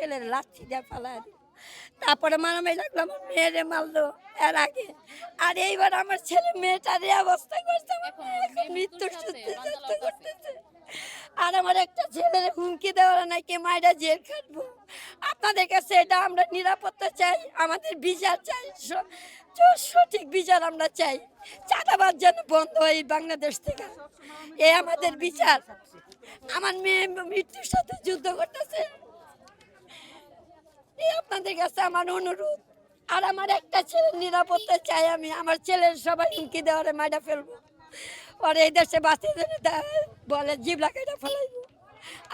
ছেলের লাঠি দিয়ে ফালায় দিল। তারপরে মারামারি লাগলো, আমার মেয়েরে মারলো এর আগে। আর এইবার আমার ছেলে মেয়েটার এই অবস্থা করছে, আমার মেয়ে এখন মৃত্যুর চেষ্টা করতেছে। আর আমার একটা ছেলের হুমকি দেওয়ার নাকি মায়েরা জেল খাটবো। আপনাদের কাছে এটা আমরা নিরাপত্তা চাই, আমাদের বিচার চাই, সঠিক বিচার আমরা চাই। চাঁদাবাজ যেন বন্ধ হয় এই বাংলাদেশ থেকে, এ আমাদের বিচার। আমার মেয়ে মৃত্যুর সাথে যুদ্ধ করতেছে, এই আপনাদের কাছে আমার অনুরোধ। আর আমার একটা ছেলের নিরাপত্তা চাই আমি, আমার ছেলের সবাই হুমকি দেওয়ারে মাইরা ফেলবো, আর এই দেশে বাঁচিয়ে বলে জিবলা কেটে ফেলাইবো।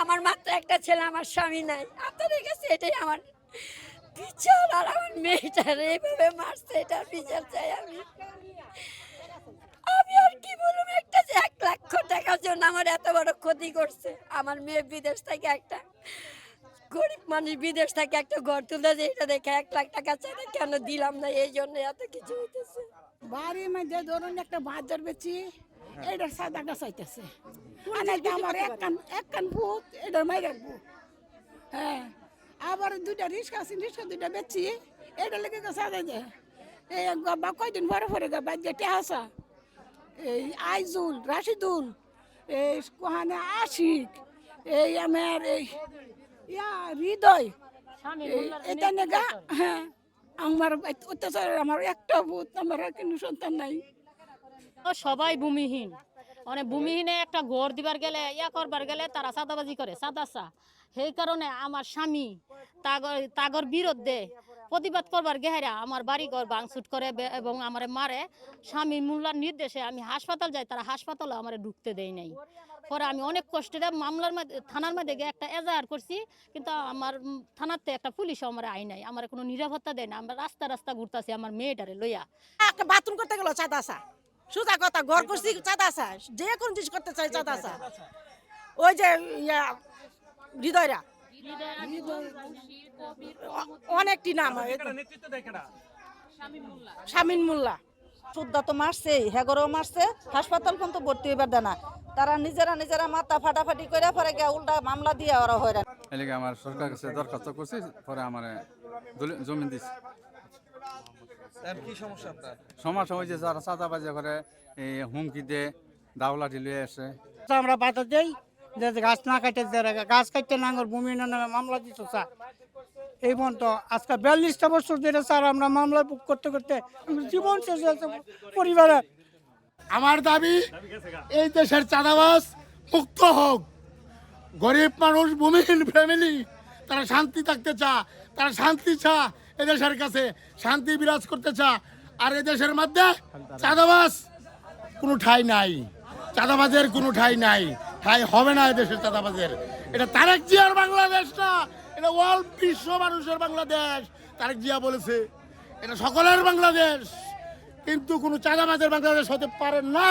আমার মাত্র একটা ছেলে, আমার স্বামী নাই। আপনাদের কাছে এটাই আমার বিচার। আর আমার মেয়েটার এইভাবে মারছে, এটার বিচার চাই আমি। আমি আর কি বলবো, একটা যে 1,00,000 টাকার জন্য আমার এত বড় ক্ষতি করছে। আমার মেয়ে বিদেশ থেকে একটা গরিব মানুষ বিদেশ থেকে একটা ঘর তুলে যে এটা দেখে 1,00,000 টাকা চাইলে কেন দিলাম না, এই জন্য এত কিছু হইতেছে। বাড়ির মধ্যে ধরুন একটা বাজার বেচি, এটা সাদা গাছ চাইতেছে। আমার এক কান ভূত, এটার মাই রাখবো। হ্যাঁ, আবার দুইটা রিক্সা আছে, রিক্সা দুইটা বেচি, এটা লেগে সাদা যায়। এই বা কয়দিন পরে পরে বাদ দিয়ে টেহাসা, এই আইজুল, রাশিদুল, এই কোহানে আশিক, এই আমার এই হৃদয়, এটা নেগা। হ্যাঁ, আমার অত্যাচার, আমার একটা ভূত, আমার আর কোনো সন্তান নাই। সবাই ভূমিহীন, মানে ভূমিহীনে একটা ঘর দিবার গেলে করবার গেলে তারা চাঁদাবাজি করে, চাঁদাচা। সেই কারণে আমার স্বামী তাগর বিরুদ্ধে প্রতিবাদ করবার গেহারা আমার বাড়ি ঘর ভাঙচুর করে এবং আমার মারে। স্বামী মোল্লার নির্দেশে আমি হাসপাতাল যাই, তারা হাসপাতালে আমার ঢুকতে দেয় নাই। পরে আমি অনেক কষ্টে মামলার মধ্যে থানার মধ্যে গিয়ে একটা এজাহার করছি, কিন্তু আমার থানাতে একটা পুলিশ আমার আই নাই, আমার কোনো নিরাপত্তা দেয় না। আমরা রাস্তা রাস্তা ঘুরতেছি আমার মেয়েটারে লইয়া। একটা বাথরুম করতে গেল চাঁদাসা, সোজা কথা, ঘর করছি চাঁদাসা, যে কোন জিনিস করতে চাই চাঁদাসা। ওই যে হৃদয়রা অনেকটি নাম, শামিন মোল্লা। সুদ্ধা তো মারছেই, হেগরও মারছে, হাসপাতাল পর্যন্ত ভর্তি হইবার দেনা। তারা নিজেরা মাথা ফাটাফাটি করে পরে গিয়ে উল্টা মামলা দিয়ে ওরা হয়রান। এলাকা আমার সরকার কাছে দরখাস্ত করছি, পরে আমার জমিন দিচ্ছে। কি সমস্যা আপনার? সমস্যা হয়েছে যারা চাঁদাবাজি করে, এই হুমকি দিয়ে দাওলাটি লিয়ে আসে। আমরা বাধা দেই যে গাছ না কাটে, গাছ কাটতে নাঙ্গর ভূমি নামে মামলা দিত স্যার। এই পর্যন্ত আজকে 42টা বছর ধরে স্যার আমরা মামলা বুক করতে করতে জীবন শেষ হয়েছে পরিবারের। আমার দাবি এই দেশের চাঁদাবাজ মুক্ত হোক। গরিব মানুষ, ভূমিহীন ফ্যামিলি, তারা শান্তি থাকতে চায়, তারা শান্তি চায়, এদেশের কাছে শান্তি বিরাজ করতে চায়। আর এদেশের মধ্যে চাঁদাবাজ কোনো ঠাঁই নাই, চাঁদাবাজের কোনো ঠাঁই নাই, ঠাঁই হবে না এদেশের চাঁদাবাজের। এটা তারেক জিয়ার বাংলাদেশ না, এটা অল বিশ্ব মানুষের বাংলাদেশ। তারেক জিয়া বলেছে এটা সকলের বাংলাদেশ, কিন্তু কোনো চাঁদাবাজের বাংলাদেশ হতে পারে না।